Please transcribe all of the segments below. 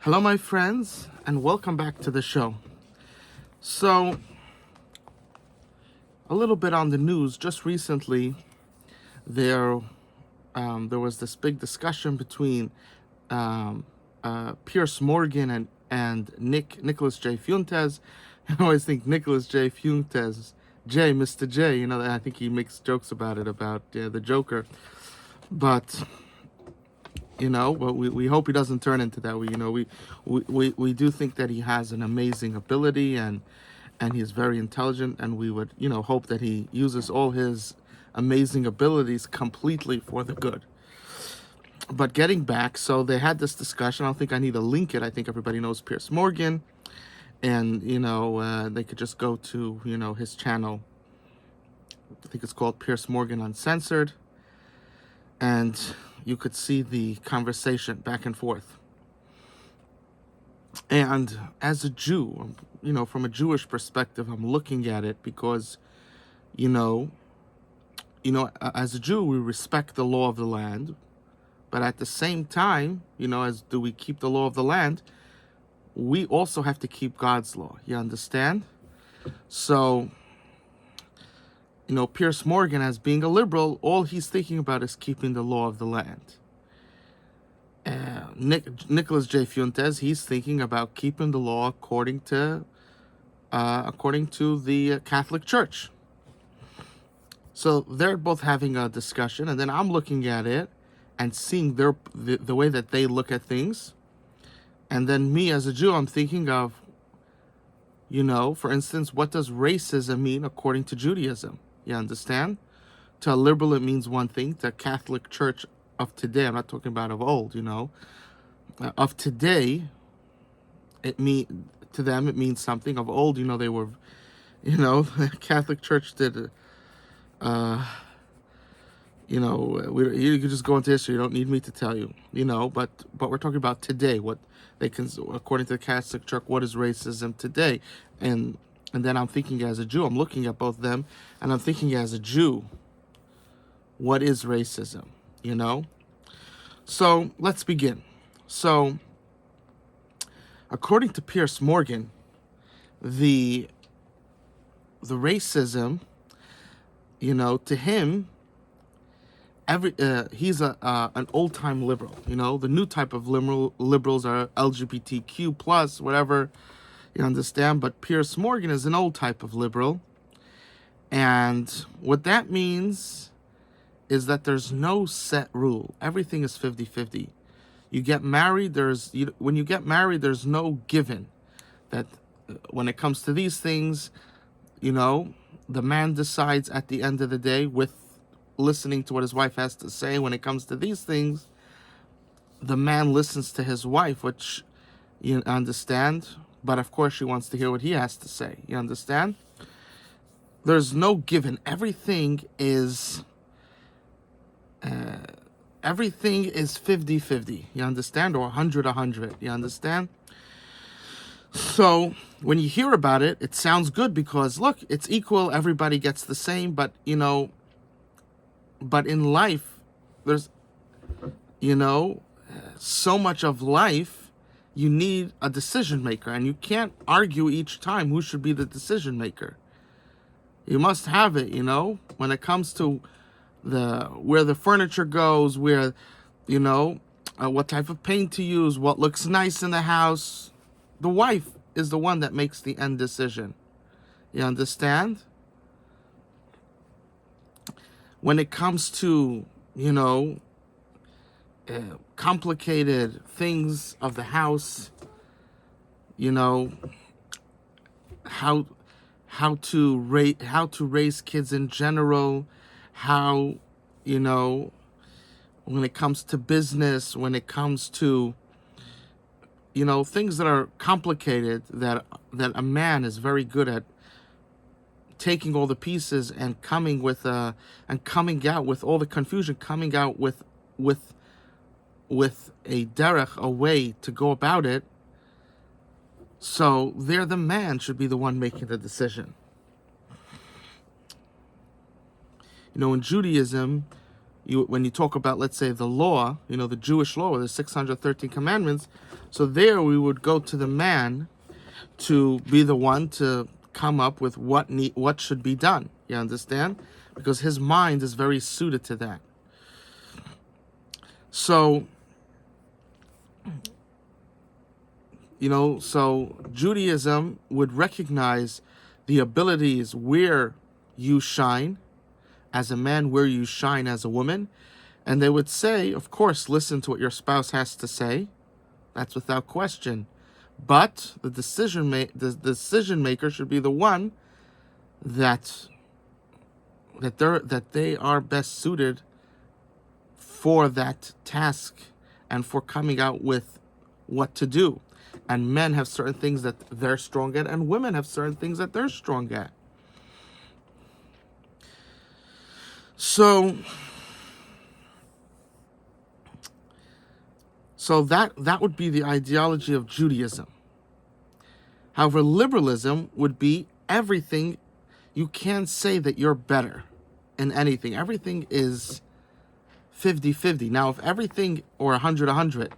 Hello, my friends, and welcome back to the show. So, a little bit on the news. Just recently, there was this big discussion between Pierce Morgan and Nicolas J. Fuentes. I always think Nicolas J. Fuentes, Mr. J. I think he makes jokes about it, about the Joker, but. But we hope he doesn't turn into that. We do think that he has an amazing ability and he's very intelligent, and we would hope that he uses all his amazing abilities completely for the good. But getting back, so they had this discussion. I don't think I need to link it. I think everybody knows Pierce Morgan, and they could just go to his channel. I think it's called Pierce Morgan Uncensored, and you could see the conversation back and forth. And as a Jew, from a Jewish perspective, I'm looking at it because, as a Jew, we respect the law of the land. But at the same time, as do we keep the law of the land, we also have to keep God's law. You understand? So, Pierce Morgan, as being a liberal, all he's thinking about is keeping the law of the land. Nicolas J. Fuentes, he's thinking about keeping the law according to the Catholic Church. So they're both having a discussion, and then I'm looking at it and seeing the way that they look at things. And then me as a Jew, I'm thinking of, for instance, what does racism mean according to Judaism? You understand? To a liberal, it means one thing. To a Catholic Church of today, I'm not talking about of old, of today, to them it means something. Of old, they were, the Catholic Church did, you could just go into history. You don't need me to tell you, but we're talking about today. What they can, according to the Catholic Church, what is racism today? And then I'm thinking as a Jew, I'm looking at both of them, and I'm thinking as a Jew, what is racism? So let's begin. So, according to Pierce Morgan, the racism, to him, he's an old time liberal. The new type of liberals are LGBTQ plus whatever. You understand? But Pierce Morgan is an old type of liberal. And what that means is that there's no set rule. Everything is 50-50. You get married, when you get married, there's no given. That when it comes to these things, the man decides at the end of the day with listening to what his wife has to say. When it comes to these things, the man listens to his wife, which you understand. But of course, she wants to hear what he has to say. You understand? There's no given. Everything is 50-50. You understand? Or 100-100. You understand? So when you hear about it, it sounds good because look, it's equal. Everybody gets the same. But but in life, there's so much of life. You need a decision maker, and you can't argue each time who should be the decision maker. You must have it, when it comes to where the furniture goes, where, what type of paint to use, what looks nice in the house. The wife is the one that makes the end decision. You understand? When it comes to, complicated things of the house, how to raise kids in general, how, when it comes to business, when it comes to, things that are complicated, that a man is very good at taking all the pieces and coming out with all the confusion, coming out with a derech, a way to go about it. So there, the man should be the one making the decision. In Judaism, when you talk about, let's say, the law, the Jewish law, the 613 commandments, So there we would go to the man to be the one to come up with what should be done. You understand? Because his mind is very suited to that. So, so Judaism would recognize the abilities where you shine as a man, where you shine as a woman. And they would say, of course, listen to what your spouse has to say. That's without question. But the decision maker should be the one that they are best suited for that task and for coming out with what to do. And men have certain things that they're strong at, and women have certain things that they're strong at. So that would be the ideology of Judaism. However, liberalism would be everything. You can't say that you're better in anything. Everything is 50-50. Now, if everything, or 100-100.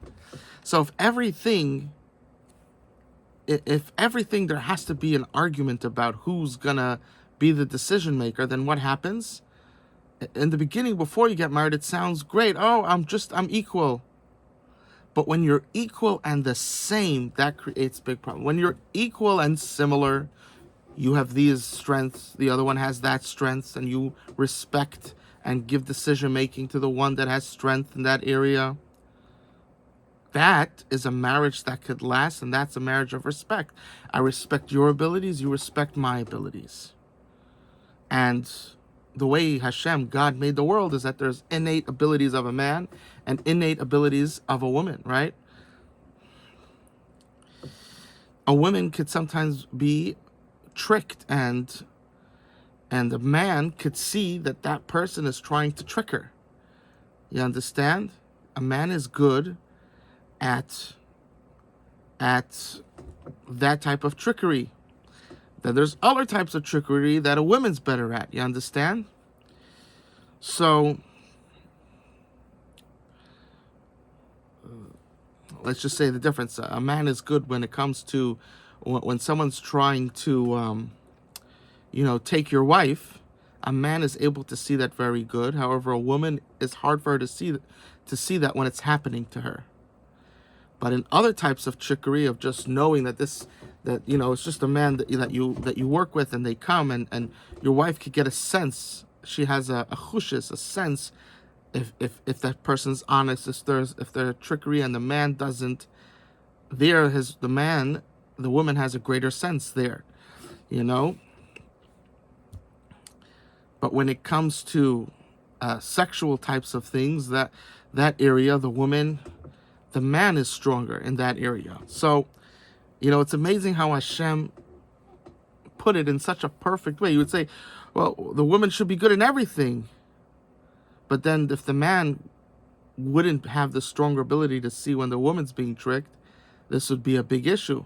So if everything, there has to be an argument about who's gonna be the decision maker, then what happens? In the beginning, before you get married, it sounds great. Oh, I'm equal. But when you're equal and the same, that creates big problem. When you're equal and similar, you have these strengths, the other one has that strength, and you respect and give decision making to the one that has strength in that area. That is a marriage that could last, and that's a marriage of respect. I respect your abilities, you respect my abilities. And the way Hashem, God, made the world is that there's innate abilities of a man and innate abilities of a woman, right? A woman could sometimes be tricked, and a man could see that person is trying to trick her. You understand? A man is good at that type of trickery. Then there's other types of trickery that a woman's better at. You understand? So let's just say the difference. A man is good when it comes to when someone's trying to take your wife. A man is able to see that very good. However, a woman, is hard for her to see that when it's happening to her. But in other types of trickery, of just knowing that it's just a man that you work with, and they come, and your wife could get a sense. She has a chushis, a sense, if that person's honest, if there's trickery, and the man doesn't. The woman has a greater sense there, But when it comes to sexual types of things, that area, the man is stronger in that area. So, it's amazing how Hashem put it in such a perfect way. You would say, well, the woman should be good in everything. But then if the man wouldn't have the stronger ability to see when the woman's being tricked, this would be a big issue.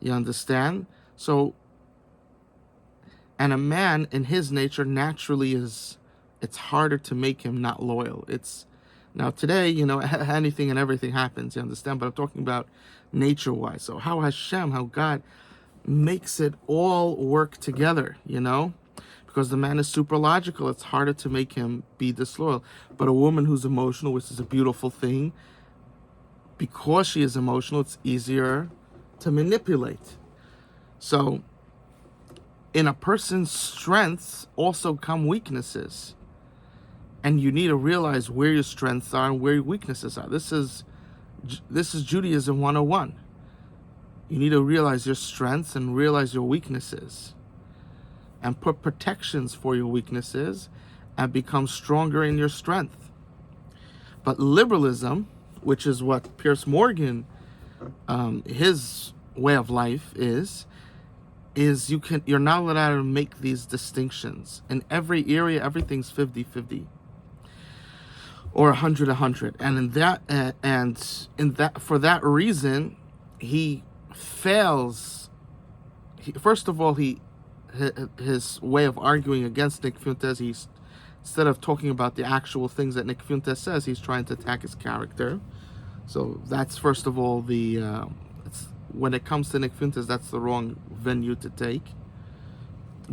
You understand? So, and a man in his nature naturally it's harder to make him not loyal. Now today, anything and everything happens, you understand? But I'm talking about nature-wise. So how God makes it all work together, Because the man is super logical, it's harder to make him be disloyal. But a woman who's emotional, which is a beautiful thing, because she is emotional, it's easier to manipulate. So in a person's strengths also come weaknesses. And you need to realize where your strengths are and where your weaknesses are. This is Judaism 101. You need to realize your strengths and realize your weaknesses. And put protections for your weaknesses and become stronger in your strength. But liberalism, which is what Pierce Morgan, his way of life is you're not allowed to make these distinctions. In every area, everything's 50-50. Or 100-100, and for that reason, he fails. First of all, his way of arguing against Nick Fuentes, instead of talking about the actual things that Nick Fuentes says, he's trying to attack his character. So that's first of all when it comes to Nick Fuentes, that's the wrong venue to take,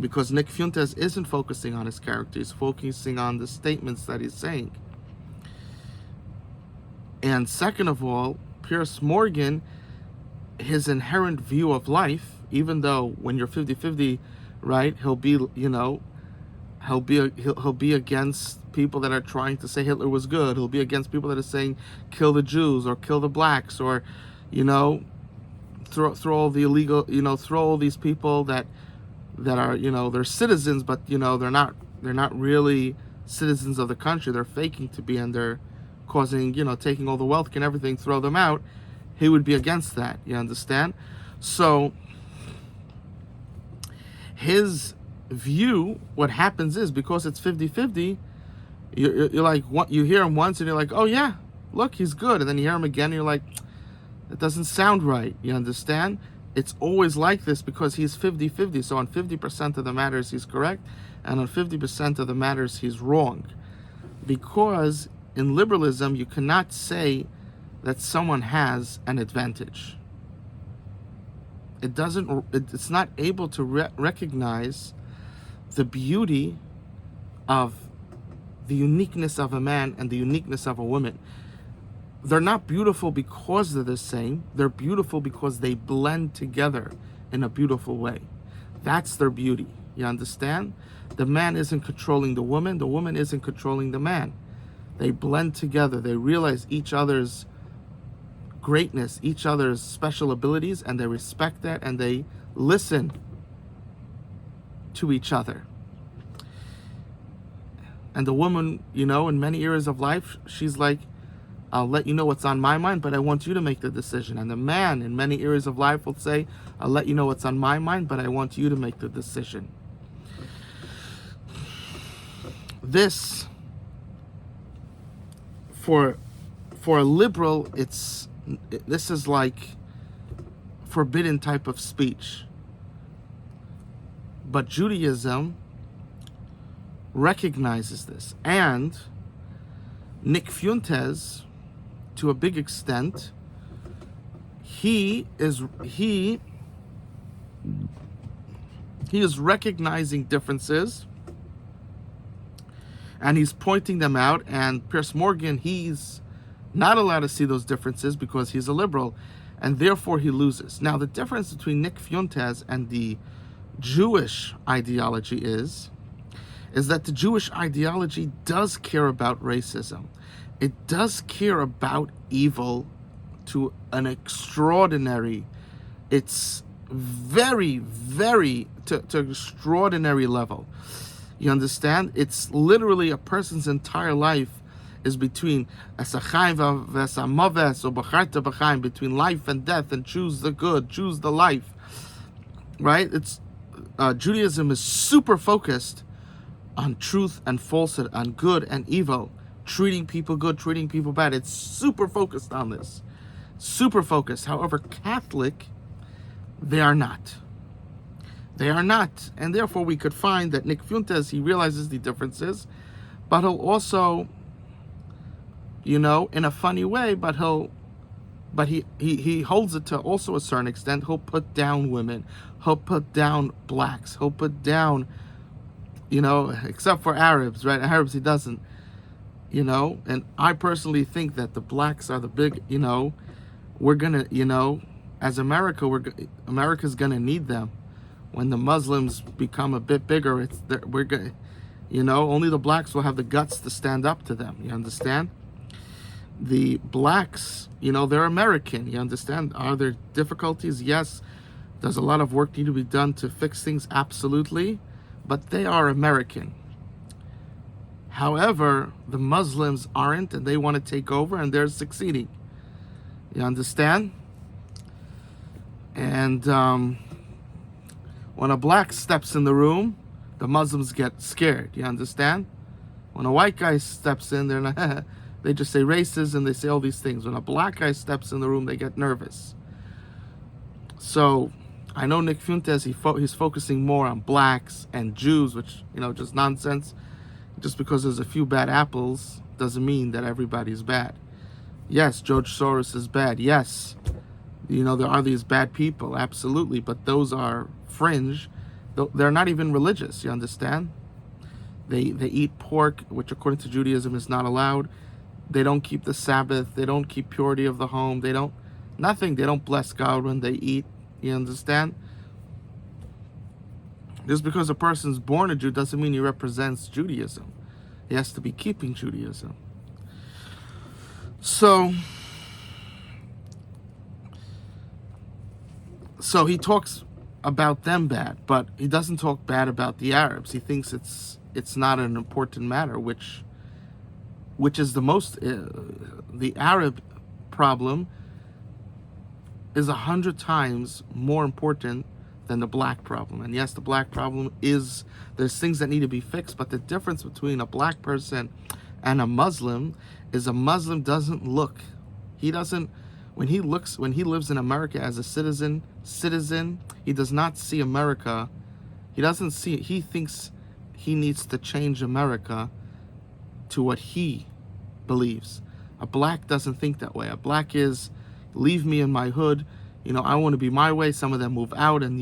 because Nick Fuentes isn't focusing on his character; he's focusing on the statements that he's saying. And second of all, Piers Morgan, his inherent view of life, even though when you're 50-50, right, he'll be against people that are trying to say Hitler was good. He'll be against people that are saying kill the Jews or kill the blacks, or, throw all the illegal, throw all these people that are, they're citizens, but they're not really citizens of the country. They're faking to be, and they're causing, taking all the wealth and everything, throw them out. He would be against that. You understand? So his view, what happens is, because it's 50-50, you're like, what, you hear him once and you're like, oh yeah, look, he's good. And then you hear him again and you're like, that doesn't sound right. You understand? It's always like this because he's 50-50. So on 50% of the matters he's correct, and on 50% of the matters he's wrong. Because in liberalism, you cannot say that someone has an advantage. It's not able to recognize the beauty of the uniqueness of a man and the uniqueness of a woman. They're not beautiful because they're the same. They're beautiful because they blend together in a beautiful way. That's their beauty. You understand? The man isn't controlling the woman isn't controlling the man. They blend together. They realize each other's greatness, each other's special abilities, and they respect that, and they listen to each other. And the woman, in many areas of life, she's like, I'll let you know what's on my mind, but I want you to make the decision. And the man, in many areas of life, will say, I'll let you know what's on my mind, but I want you to make the decision. This, for a liberal, this is like forbidden type of speech. But Judaism recognizes this, and Nick Fuentes, to a big extent, he is recognizing differences, and he's pointing them out. And Piers Morgan, he's not allowed to see those differences because he's a liberal, and therefore he loses. Now, the difference between Nick Fuentes and the Jewish ideology is that the Jewish ideology does care about racism. It does care about evil to an extraordinary, it's very, very, to extraordinary level. You understand? It's literally a person's entire life is between between life and death, and choose the good, choose the life. Right? It's Judaism is super focused on truth and falsehood, on good and evil, treating people good, treating people bad. It's super focused on this. Super focused. However, Catholic, they are not. They are not. And therefore we could find that Nick Fuentes, he realizes the differences, but he'll also, in a funny way, but he holds it to also a certain extent. He'll put down women. He'll put down blacks. He'll put down, except for Arabs, right? Arabs he doesn't, and I personally think that the blacks are the big, we're gonna, as America's gonna need them. When the Muslims become a bit bigger, we're gonna, only the blacks will have the guts to stand up to them. You understand? The blacks, they're American. You understand? Are there difficulties? Yes. Does a lot of work need to be done to fix things? Absolutely. But they are American. However, the Muslims aren't, and they want to take over, and they're succeeding. You understand? And when a black steps in the room, the Muslims get scared. You understand? When a white guy steps in, they're not, they just say racism, they say all these things. When a black guy steps in the room, they get nervous. So I know Nick Fuentes, he's focusing more on blacks and Jews, which, just nonsense. Just because there's a few bad apples doesn't mean that everybody's bad. Yes, George Soros is bad. Yes, there are these bad people, absolutely, but those are fringe. They're not even religious, you understand? They eat pork, which according to Judaism is not allowed. They don't keep the Sabbath. They don't keep purity of the home. They don't, nothing. They don't bless God when they eat. You understand? Just because a person's born a Jew doesn't mean he represents Judaism. He has to be keeping Judaism. So he talks about them bad, but he doesn't talk bad about the Arabs. He thinks it's not an important matter, which is the Arab problem is 100 times more important than the black problem. And yes, the black problem there's things that need to be fixed, but the difference between a black person and a Muslim is a Muslim doesn't look. When he lives in America as a citizen, he does not see America. He thinks he needs to change America to what he believes. A black doesn't think that way. A black is, leave me in my hood. I want to be my way. Some of them move out, and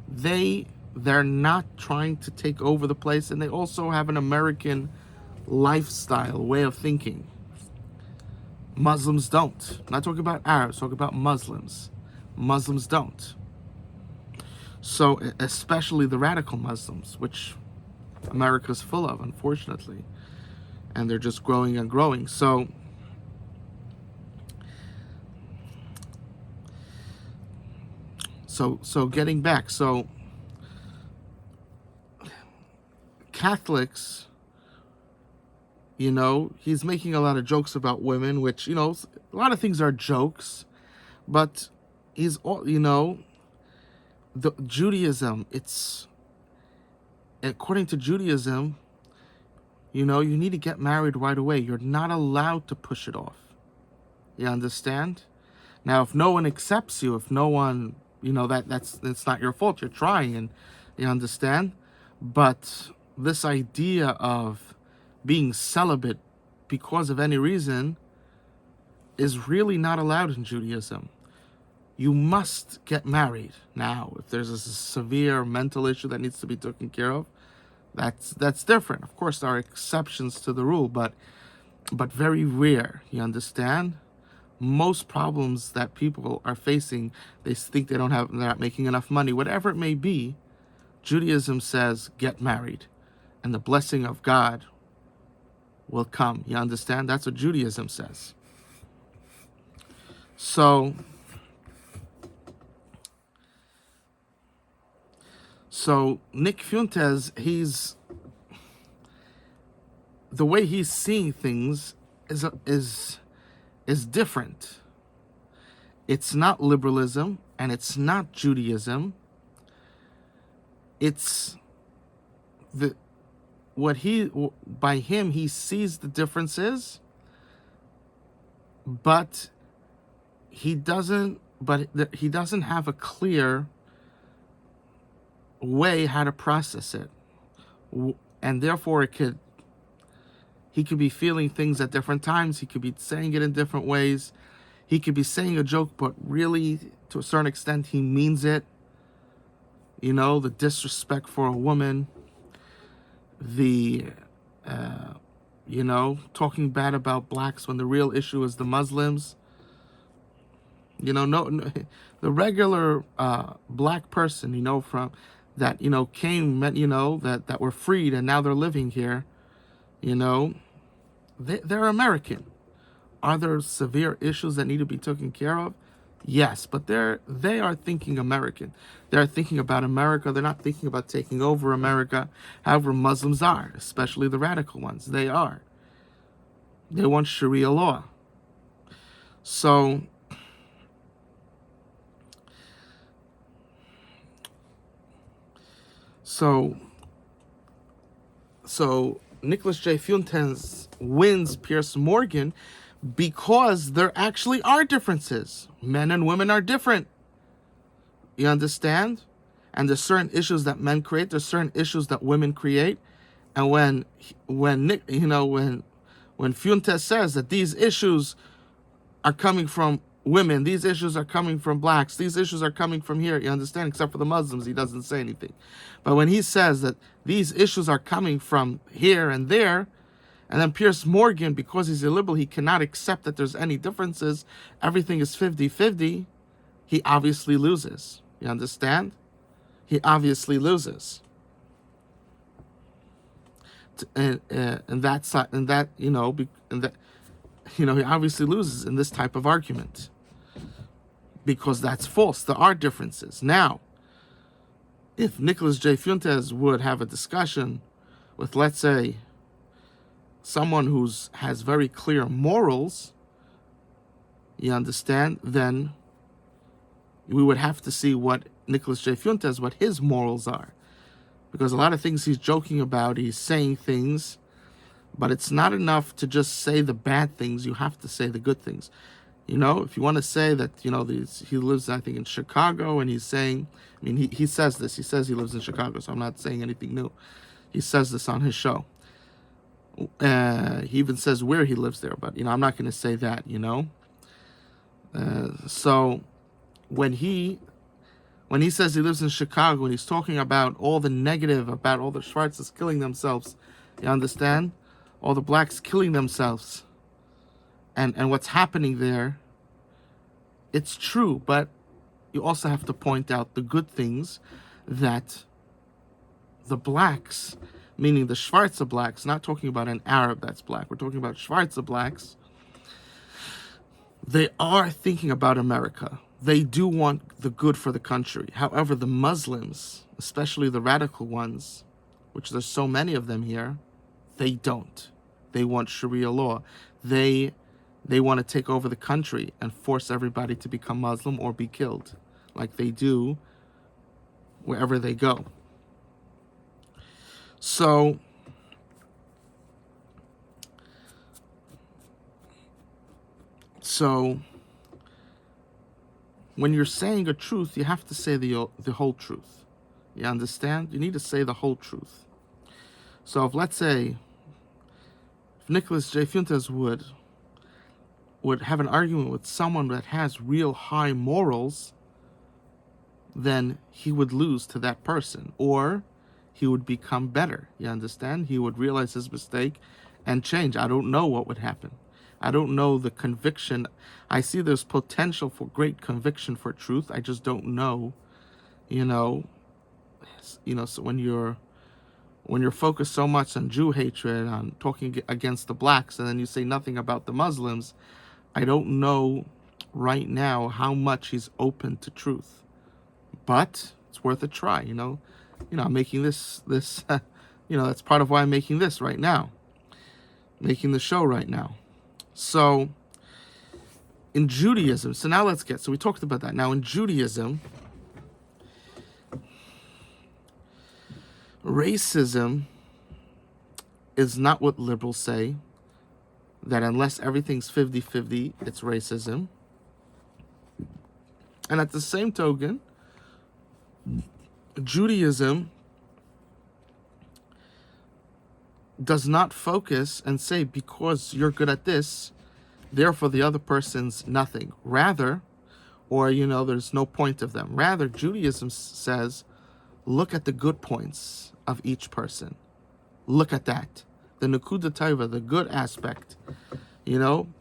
they're not trying to take over the place, and they also have an American lifestyle, way of thinking. Muslims don't. I'm not talking about Arabs, talking about Muslims. Muslims don't. So, especially the radical Muslims, which America's full of, unfortunately. And they're just growing and growing. So getting back, Catholics, he's making a lot of jokes about women, which, a lot of things are jokes, but he's all, the Judaism, according to Judaism, you need to get married right away. You're not allowed to push it off. You understand? Now, if no one accepts you, if no one, that's not your fault. You're trying, and you understand? But this idea of being celibate because of any reason is really not allowed in Judaism. You must get married. Now, if there's a severe mental issue that needs to be taken care of, that's different. Of course, there are exceptions to the rule, but very rare. You understand? Most problems that people are facing, they think they're not making enough money, whatever it may be. Judaism says get married, and the blessing of God will come. You understand? That's what Judaism says. So Nick Fuentes, the way he's seeing things is different. It's not liberalism and it's not Judaism. It's by him he sees the differences, but he doesn't have a clear way how to process it, and therefore he could be feeling things at different times. He could be saying it in different ways. He could be saying a joke, but really, to a certain extent, he means it. The disrespect for a woman, the talking bad about blacks when the real issue is the Muslims. No, the regular black person, from that, came, that were freed and now they're living here, they're American. Are there severe issues that need to be taken care of? Yes, but they are thinking American. They're thinking about America. They're not thinking about taking over America. However, Muslims are, especially the radical ones. They are. They want Sharia law. So Nicolas J. Fuentes wins Pierce Morgan because there actually are differences. Men and women are different. You understand? And there's certain issues that men create. There's certain issues that women create. And when Fuentes says that these issues are coming from women. These issues are coming from blacks. These issues are coming from here. You understand? Except for the Muslims, he doesn't say anything. But when he says that these issues are coming from here and there, and then Pierce Morgan, because he's a liberal, he cannot accept that there's any differences. Everything is 50-50. He obviously loses. You understand? He obviously loses. And that's and that you know and that he obviously loses in this type of argument, because that's false. There are differences. Now, if Nicolas J. Fuentes would have a discussion with, let's say, someone who's has very clear morals, you understand, then we would have to see what Nicolas J. Fuentes, what his morals are. Because a lot of things he's joking about, he's saying things, but it's not enough to just say the bad things. You have to say the good things. If you want to say that, he lives, I think, in Chicago, and he's saying, he says this. He says he lives in Chicago, so I'm not saying anything new. He says this on his show. He even says where he lives there, but, I'm not going to say that, So when he says he lives in Chicago and he's talking about all the negative, about all the Schwarzes killing themselves, you understand? All the blacks killing themselves and what's happening there, it's true, but you also have to point out the good things that the blacks, meaning the Schwarze blacks, not talking about an Arab that's black, we're talking about Schwarze blacks, they are thinking about America. They do want the good for the country. However, the Muslims, especially the radical ones, which there's so many of them here, they don't. They want Sharia law. They want to take over the country and force everybody to become Muslim or be killed, like they do wherever they go. So when you're saying a truth, you have to say the whole truth. You understand? You need to say the whole truth. So if, let's say, if Nicolas J. Fuentes would have an argument with someone that has real high morals, then he would lose to that person, or he would become better. You understand? He would realize his mistake and change. I don't know what would happen. I don't know the conviction. I see there's potential for great conviction for truth. I just don't know, so when you're focused so much on Jew hatred, on talking against the blacks, and then you say nothing about the Muslims, I don't know right now how much he's open to truth. But it's worth a try, I'm making this, that's part of why I'm making this right now. Making the show right now. So, in Judaism, so we talked about that. Now, in Judaism, racism is not what liberals say, that unless everything's 50-50, it's racism. And at the same token, Judaism does not focus and say, because you're good at this, therefore the other person's nothing. Rather, or, there's no point of them. Rather, Judaism says, look at the good points of each person. Look at that. The Nakuda Taiva, the good aspect.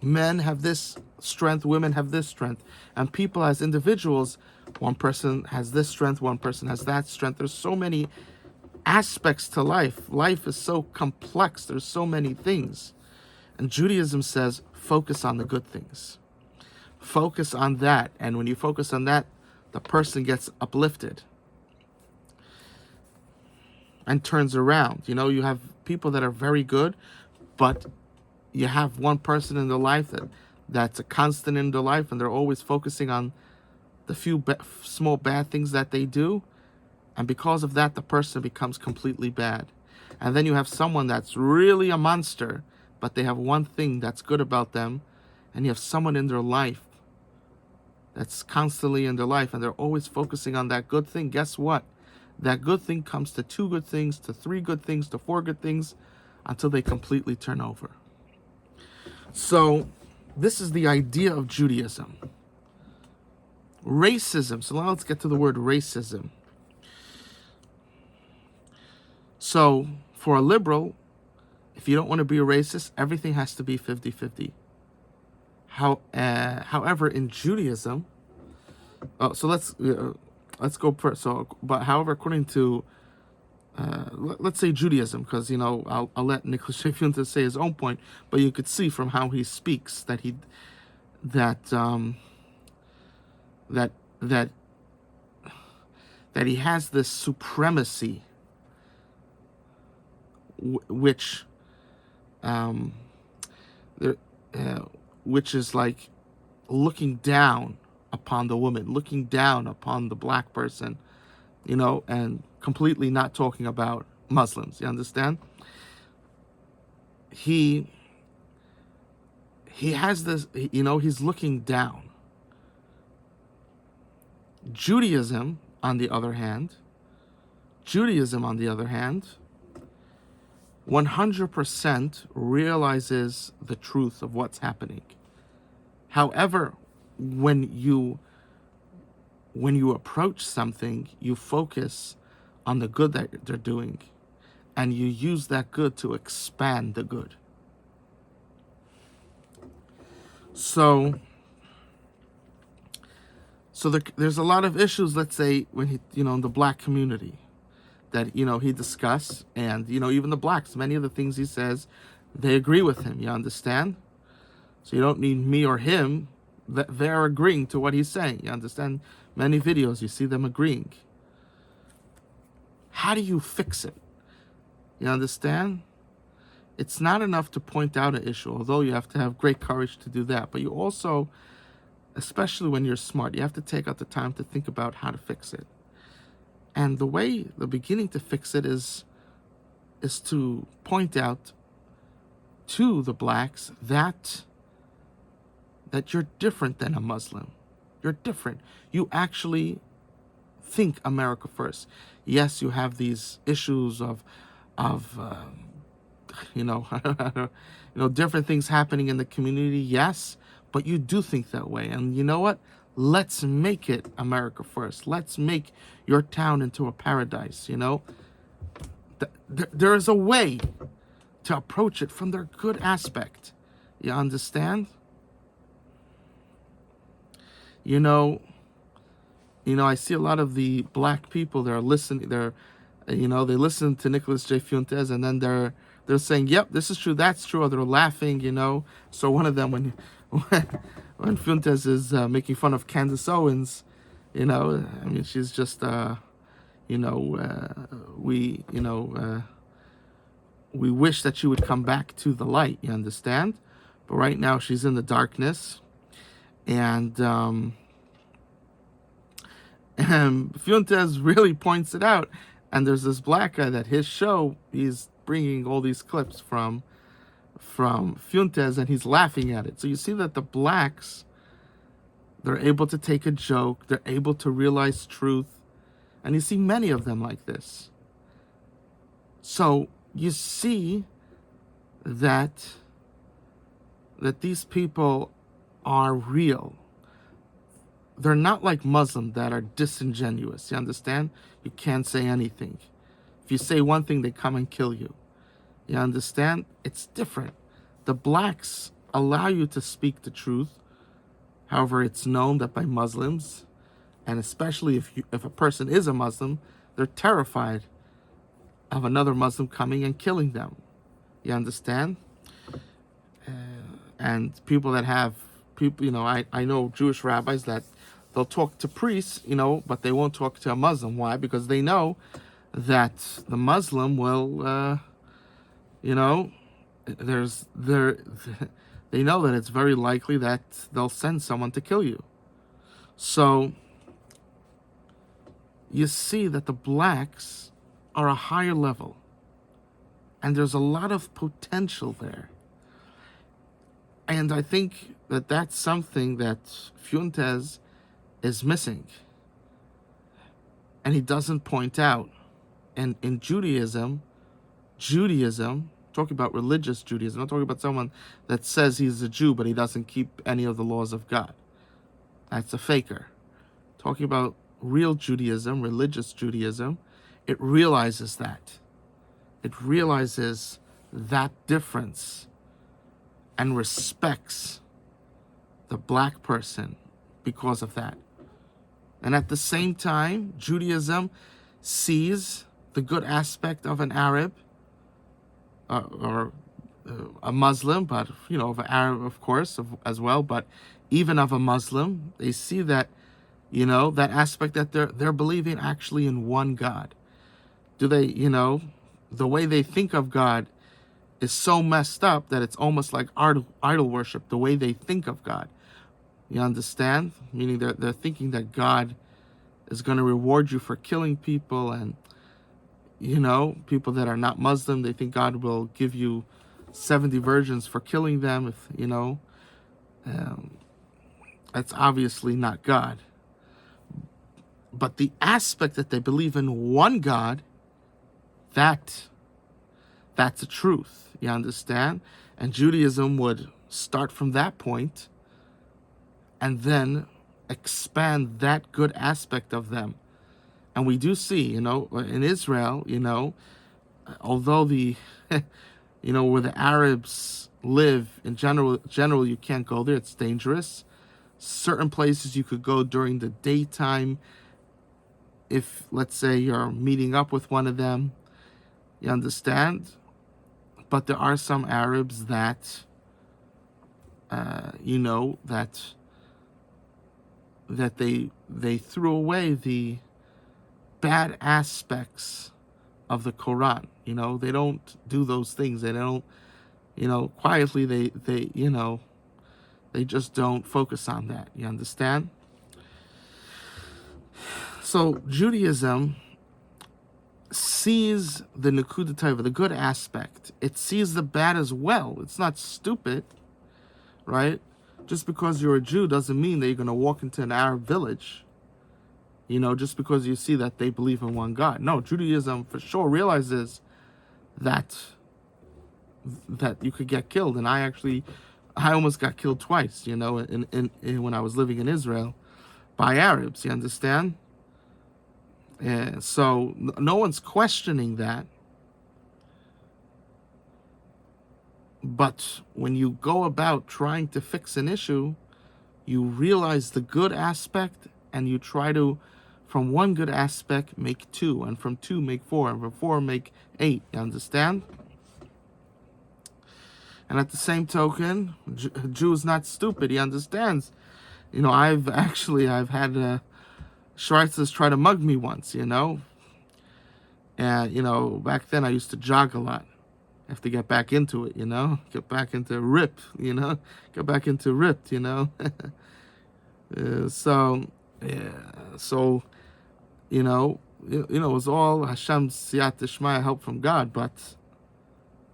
Men have this strength, women have this strength. And people as individuals, one person has this strength, one person has that strength. There's so many aspects to life. Life is so complex. There's so many things. And Judaism says, focus on the good things. Focus on that. And when you focus on that, the person gets uplifted and turns around. You have people that are very good, but you have one person in their life that's a constant in their life, and they're always focusing on the few small bad things that they do. And because of that, the person becomes completely bad. And then you have someone that's really a monster, but they have one thing that's good about them. And you have someone in their life that's constantly in their life, and they're always focusing on that good thing. Guess what? That good thing comes to 2 good things, to 3 good things, to 4 good things, until they completely turn over. So This is the idea of Judaism. Racism. So now let's get to the word racism. So for a liberal, if you don't want to be a racist, everything has to be 50-50. However, in Judaism, so let's go first. So, but however, according to let's say Judaism, because I'll let Nicolas Fuentes say his own point, but you could see from how he speaks that that he has this supremacy, which is like looking down upon the woman, looking down upon the black person, and completely not talking about Muslims. You understand? He has this, he's looking down. Judaism, on the other hand, 100% realizes the truth of what's happening. However, when you approach something, you focus on the good that they're doing, and you use that good to expand the good. So there's a lot of issues, let's say, when he, in the black community, that, he discussed, and, even the blacks, many of the things he says, they agree with him, you understand? So you don't need me or him, they're agreeing to what he's saying, you understand? Many videos, you see them agreeing. How do you fix it? You understand? It's not enough to point out an issue, although you have to have great courage to do that, but you also, especially when you're smart, you have to take out the time to think about how to fix it. And the beginning to fix it is to point out to the blacks that you're different than a Muslim. You're different. You actually think America first. Yes, you have these issues of different things happening in the community. Yes, but you do think that way. And you know what? Let's make it America first. Let's make your town into a paradise, There is a way to approach it from their good aspect. You understand? I see a lot of the black people, they're listening, they listen to Nicolas J. Fuentes, and then they're saying, yep, this is true, that's true, or they're laughing, So one of them, when Fuentes is making fun of Candace Owens, she's just, we wish that she would come back to the light, you understand? But right now she's in the darkness, and Fuentes really points it out. And there's this black guy that his show, he's bringing all these clips from Fuentes, and he's laughing at it. So you see that the blacks, they're able to take a joke, they're able to realize truth, and you see many of them like this. So you see that these people are real. They're not like Muslims that are disingenuous. You understand? You can't say anything. If you say one thing, they come and kill you. You understand? It's different. The blacks allow you to speak the truth. However, it's known that by Muslims, and especially if a person is a Muslim, they're terrified of another Muslim coming and killing them. You understand? And people that have I know Jewish rabbis that they'll talk to priests, but they won't talk to a Muslim. Why? Because they know that the Muslim will, they know that it's very likely that they'll send someone to kill you. So you see that the blacks are a higher level, and there's a lot of potential there. And I think that that's something that Fuentes is missing, and he doesn't point out. And in Judaism talking about religious Judaism. I'm not talking about someone that says he's a Jew, but he doesn't keep any of the laws of God. That's a faker. Talking about real Judaism, religious Judaism, it realizes that. It realizes that difference and respects the black person because of that. And at the same time, Judaism sees the good aspect of an Arab or a Muslim, but of an Arab, of course, as well. But even of a Muslim, they see that that aspect that they're believing actually in one God. Do they? The way they think of God is so messed up that it's almost like idol worship. The way they think of God, you understand? Meaning they're thinking that God is going to reward you for killing people, and people that are not Muslim, they think God will give you 70 virgins for killing them. If that's obviously not God. But the aspect that they believe in one God, that's a truth. You understand? And Judaism would start from that point and then expand that good aspect of them. And we do see, in Israel, although the, where the Arabs live, in general, you can't go there. It's dangerous. Certain places you could go during the daytime if, let's say, you're meeting up with one of them. You understand? But there are some Arabs that, that they threw away the bad aspects of the Quran. They don't do those things. They don't, quietly they just don't focus on that. You understand? So Judaism sees the Nekuda Taiva, the good aspect. It sees the bad as well. It's not stupid, right? Just because you're a Jew doesn't mean that you're going to walk into an Arab village, just because you see that they believe in one God. No, Judaism for sure realizes that you could get killed. And I almost got killed twice, in when I was living in Israel by Arabs, you understand? And so no one's questioning that. But when you go about trying to fix an issue, you realize the good aspect and you try to, from one good aspect, make two, and from two make four, and from four make 8. You understand? And at the same token, a Jew is not stupid. He understands. I've had Schweizers try to mug me once, And, back then I used to jog a lot. I have to get back into it, Get back into RIP, Get back into ripped, So, it was all Hashem's siyat d'shmaya, help from God, but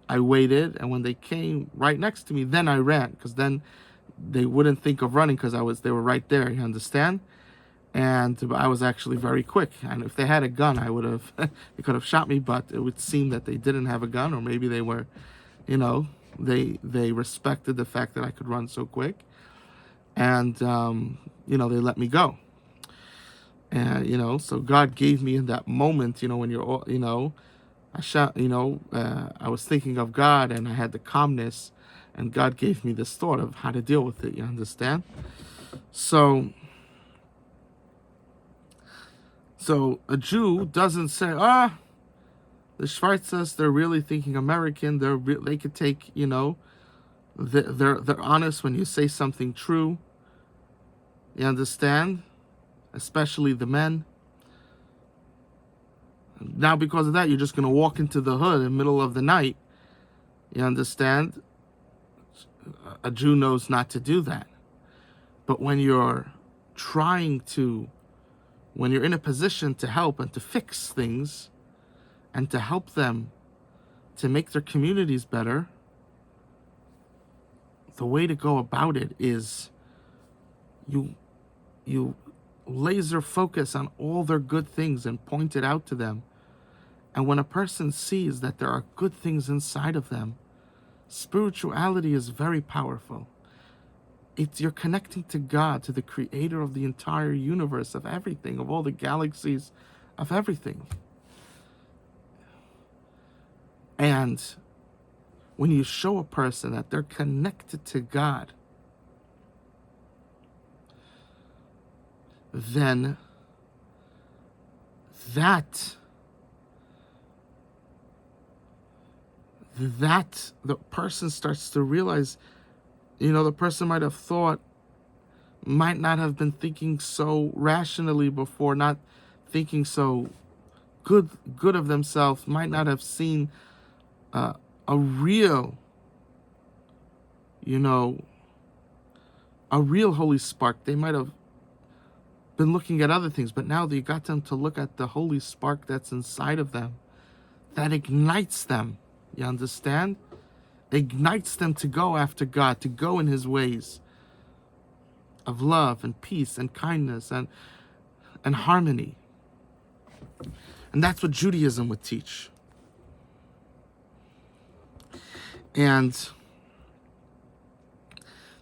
I waited, and when they came right next to me, then I ran, because then they wouldn't think of running because they were right there, you understand? And I was actually very quick. And if they had a gun, I would have, they could have shot me, but it would seem that they didn't have a gun, or maybe they were, they respected the fact that I could run so quick. And, they let me go. And, so God gave me in that moment, when you're all, I was thinking of God and I had the calmness, and God gave me this thought of how to deal with it, you understand? So a Jew doesn't say, the Schweizers, they're really thinking American. They could take, they're honest when you say something true. You understand? Especially the men. Now, because of that, you're just going to walk into the hood in the middle of the night. You understand? A Jew knows not to do that. But when you're when you're in a position to help and to fix things and to help them to make their communities better, the way to go about it is you laser focus on all their good things and point it out to them And when a person sees that there are good things inside of them, spirituality is very powerful. You're connecting to God, to the creator of the entire universe, of everything, of all the galaxies, of everything. And when you show a person that they're connected to God, then that the person starts to realize, the person might not have been thinking so rationally before, not thinking so good of themselves, might not have seen a real, a real holy spark. They might have been looking at other things, but now you got them to look at the holy spark that's inside of them, that ignites them. You understand? Ignites them to go after God, to go in his ways of love and peace and kindness and harmony. And that's what Judaism would teach. And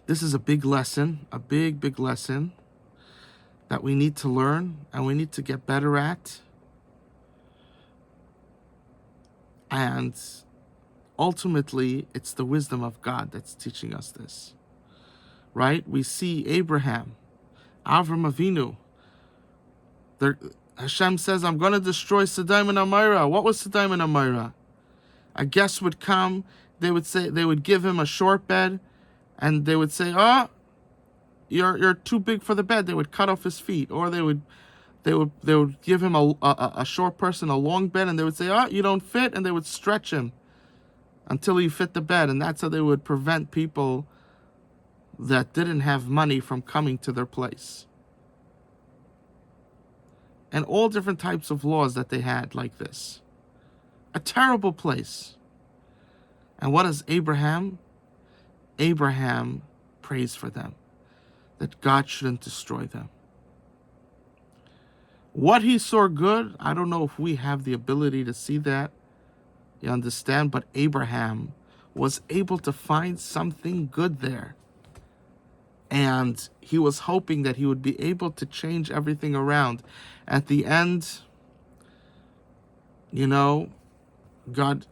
this is a big lesson, a big lesson that we need to learn and we need to get better at. And ultimately, it's the wisdom of God that's teaching us this, right? We see Abraham, Avram Avinu. Hashem says, I'm going to destroy Sodom and Amorah. What was Sodom and Amorah? A guest would come. They would give him a short bed, and they would say, "Oh, you're too big for the bed." They would cut off his feet, or they would give him a short person a long bed, and they would say, "Oh, you don't fit," and they would stretch him until he fit the bed, and that's how they would prevent people that didn't have money from coming to their place. And all different types of laws that they had like this. A terrible place. And what does Abraham? Abraham prays for them, that God shouldn't destroy them. What he saw good, I don't know if we have the ability to see that. You understand? But Abraham was able to find something good there. And he was hoping that he would be able to change everything around. At the end, God,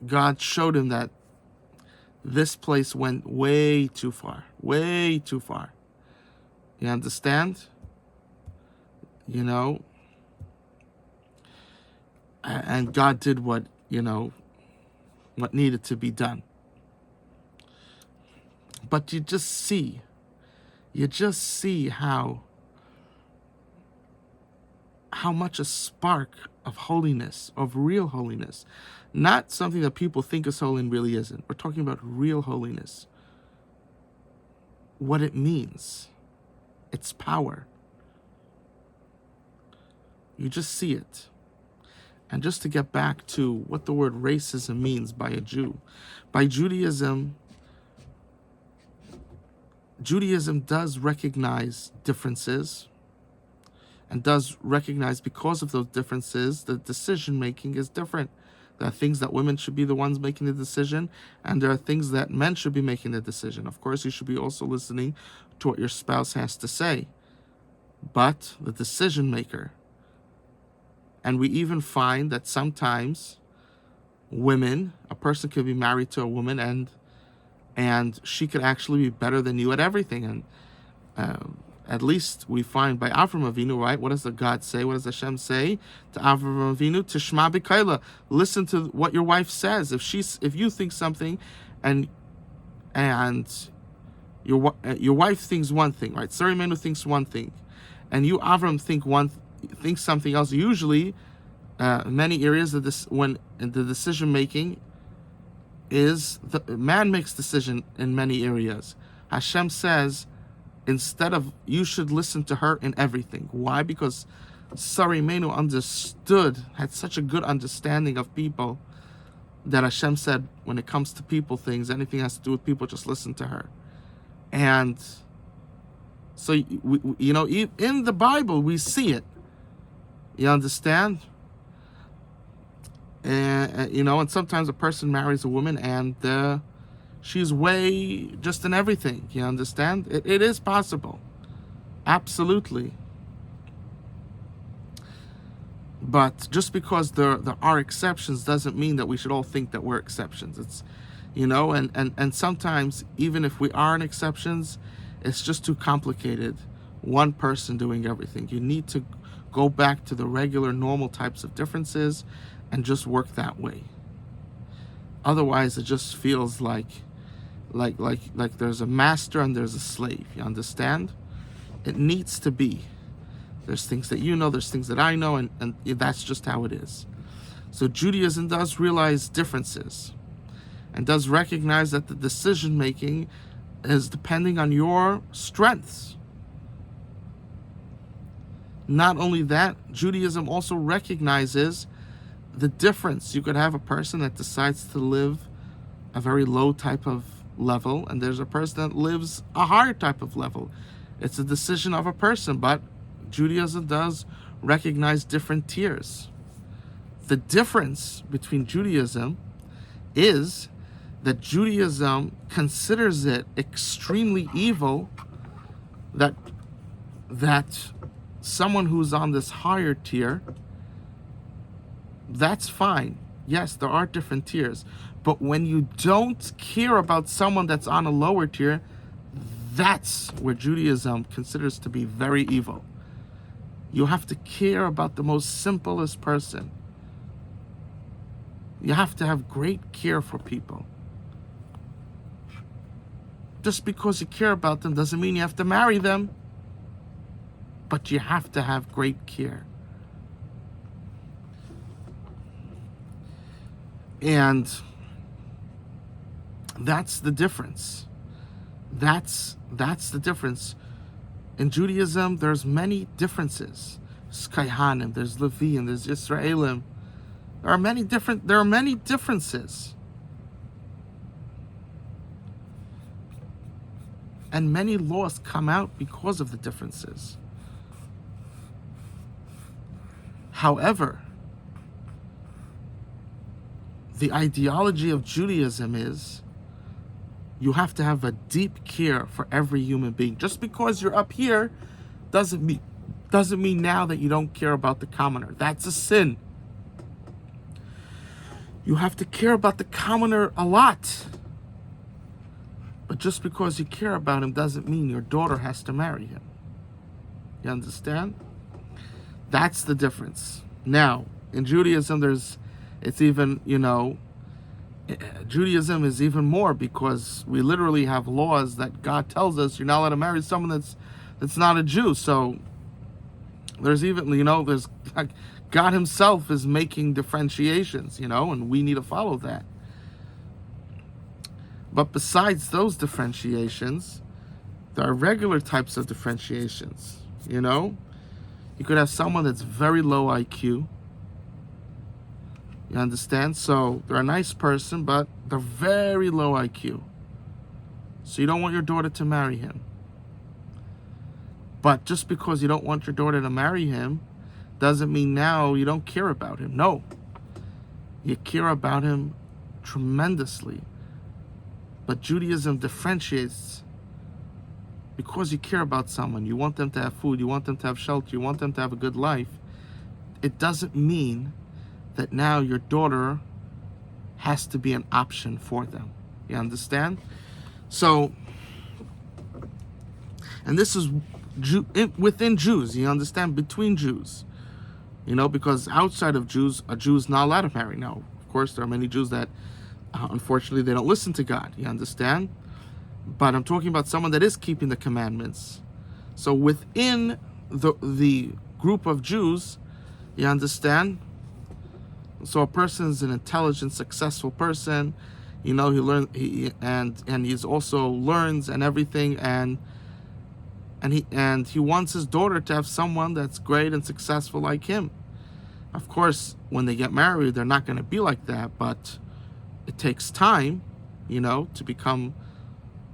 God showed him that this place went way too far. Way too far. You understand? And God did what needed to be done. But you just see how much a spark of holiness, of real holiness, not something that people think is holy and really isn't. We're talking about real holiness. What it means, its power. You just see it. And just to get back to what the word racism means by a Jew. By Judaism does recognize differences and does recognize because of those differences, the decision-making is different. There are things that women should be the ones making the decision, and there are things that men should be making the decision. Of course, you should be also listening to what your spouse has to say. But the decision maker, and we even find that sometimes a person could be married to a woman and she could actually be better than you at everything. And at least we find by Avram Avinu, right? What does the God say? What does Hashem say to Avram Avinu? Tishma b'kaila. Listen to what your wife says. If you think something, and your wife thinks one thing, right? Sari Menu thinks one thing, and you Avram think something else. Usually, many areas of this, when the decision making is the man makes decision in many areas. Hashem says, instead of, you should listen to her in everything. Why? Because Sari Menu had such a good understanding of people that Hashem said, when it comes to people things, anything has to do with people, just listen to her. And so, in the Bible, we see it. You understand? And you know, and sometimes a person marries a woman and she's way just in everything. You understand? It is possible. Absolutely. But just because there are exceptions doesn't mean that we should all think that we're exceptions. It's, you know, and sometimes even if we aren't exceptions, it's just too complicated. One person doing everything. You need to go back to the regular, normal types of differences and just work that way. Otherwise, it just feels like there's a master and there's a slave. You understand? It needs to be. There's things that you know, there's things that I know, and that's just how it is. So Judaism does realize differences and does recognize that the decision making is depending on your strengths. Not only that, Judaism also recognizes the difference. You could have a person that decides to live a very low type of level, and there's a person that lives a higher type of level. It's a decision of a person, but Judaism does recognize different tiers. The difference between Judaism is that Judaism considers it extremely evil that someone who's on this higher tier, that's fine. Yes, there are different tiers. But when you don't care about someone that's on a lower tier, that's where Judaism considers to be very evil. You have to care about the most simplest person. You have to have great care for people. Just because you care about them doesn't mean you have to marry them. But you have to have great care. And that's the difference. That's the difference. In Judaism, there's many differences. There's Kaihanim, there's Leviim, there's Yisraelim. There are many differences. And many laws come out because of the differences. However, the ideology of Judaism is you have to have a deep care for every human being. Just because you're up here doesn't mean now that you don't care about the commoner. That's a sin. You have to care about the commoner a lot. But just because you care about him doesn't mean your daughter has to marry him. You understand? That's the difference. Now, in Judaism, Judaism is even more, because we literally have laws that God tells us you're not allowed to marry someone that's not a Jew. So there's even, there's God himself is making differentiations, and we need to follow that. But besides those differentiations, there are regular types of differentiations, You could have someone that's very low IQ. You understand? So they're a nice person, but they're very low IQ. So you don't want your daughter to marry him. But just because you don't want your daughter to marry him doesn't mean now you don't care about him. No. You care about him tremendously. But Judaism differentiates. Because you care about someone, you want them to have food, you want them to have shelter, you want them to have a good life, it doesn't mean that now your daughter has to be an option for them. You understand? So, and this is within Jews, you understand? Between Jews. Because outside of Jews, a Jew is not allowed to marry. Now, of course, there are many Jews that, unfortunately, they don't listen to God. You understand? But I'm talking about someone that is keeping the commandments. So within the group of Jews, you understand? So a person is an intelligent, successful person. He he's also learns and everything, and he wants his daughter to have someone that's great and successful like him. Of course, when they get married, they're not going to be like that, but it takes time, to become,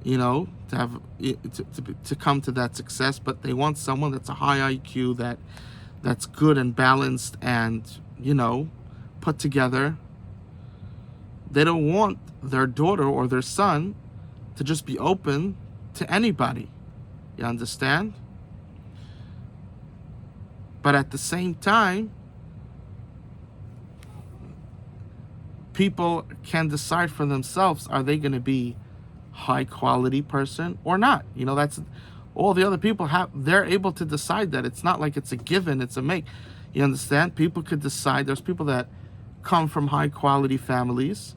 to have to come to that success. But they want someone that's a high IQ, that's good and balanced and, put together. They don't want their daughter or their son to just be open to anybody. You understand? But at the same time, people can decide for themselves, are they going to be high quality person or not? That's all the other people they're able to decide that. It's not like it's a given, it's a make. You understand? People could decide. There's people that come from high quality families,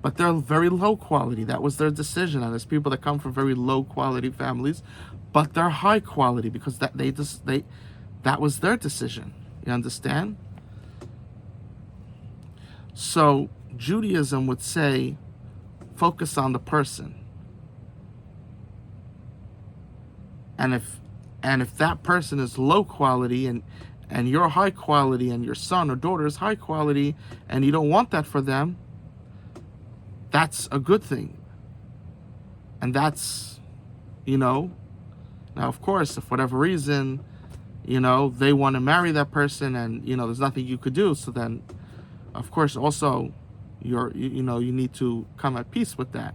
but they're very low quality. That was their decision. And there's people that come from very low quality families, but they're high quality because that was their decision. You understand? So Judaism would say, focus on the person. And if that person is low quality and you're high quality and your son or daughter is high quality and you don't want that for them, that's a good thing. And that's, now of course, if for whatever reason, they want to marry that person and, there's nothing you could do. So then, of course, also you need to come at peace with that.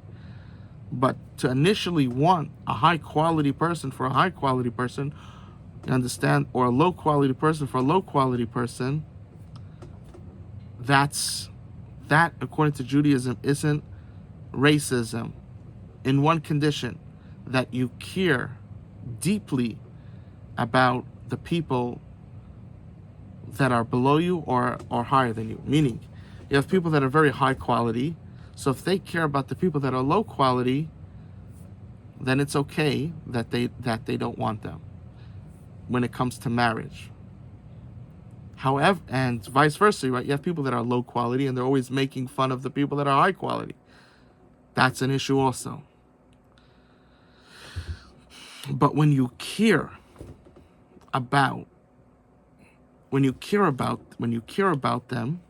But to initially want a high quality person for a high quality person, you understand, or a low quality person for a low quality person, that, according to Judaism, isn't racism, in one condition, that you care deeply about the people that are below you or higher than you. Meaning, you have people that are very high quality, so if they care about the people that are low quality, then it's okay that they don't want them when it comes to marriage. However, and vice versa, right? You have people that are low quality and they're always making fun of the people that are high quality. That's an issue also. But when you care about them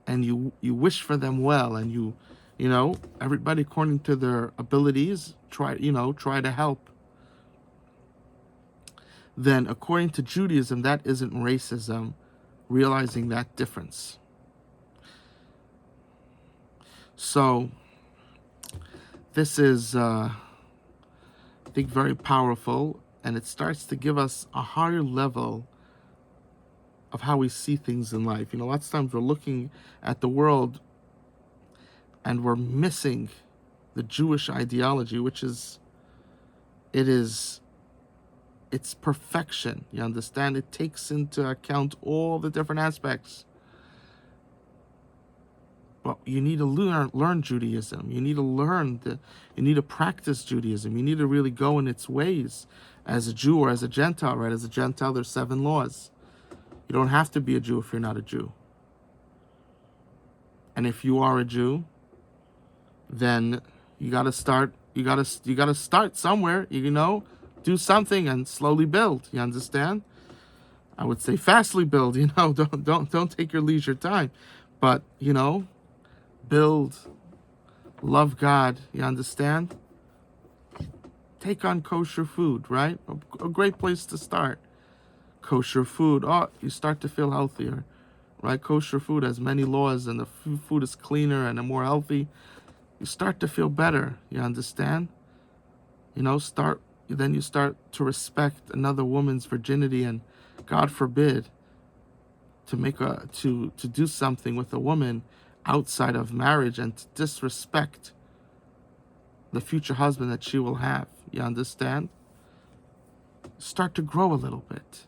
and you wish for them well, and everybody according to their abilities try to help, then according to Judaism, that isn't racism, realizing that difference. So this is I think very powerful, and it starts to give us a higher level of how we see things in life. Lots of times we're looking at the world and we're missing the Jewish ideology, which is it's perfection. You understand? It takes into account all the different aspects. But you need to learn Judaism. You need to you need to practice Judaism. You need to really go in its ways as a Jew or as a Gentile, right? As a Gentile, there's 7 laws. You don't have to be a Jew if you're not a Jew. And if you are a Jew, then you got to start somewhere, do something and slowly build. You understand? I would say fastly build, don't take your leisure time. But, build, love God, you understand? Take on kosher food, right? A great place to start. Kosher food, you start to feel healthier, right? Kosher food has many laws and the food is cleaner and more healthy. You start to feel better, you understand? Then you start to respect another woman's virginity, and God forbid to do something with a woman outside of marriage and to disrespect the future husband that she will have. You understand? Start to grow a little bit.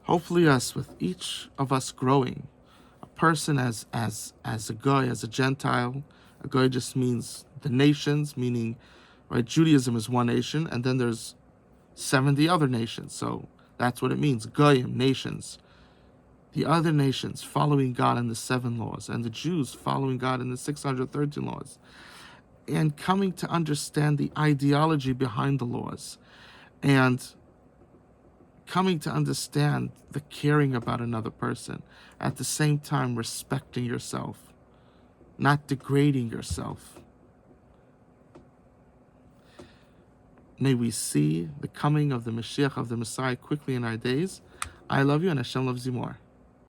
Hopefully with each of us growing, a person as a guy, as a Gentile, a guy just means the nations, meaning, right, Judaism is one nation, and then there's 70 other nations. So that's what it means, goyim, nations. The other nations following God in the 7 laws, and the Jews following God in the 613 laws, and coming to understand the ideology behind the laws, and coming to understand the caring about another person, at the same time respecting yourself, not degrading yourself. May we see the coming of the Mashiach, of the Messiah, quickly in our days. I love you, and Hashem loves you more.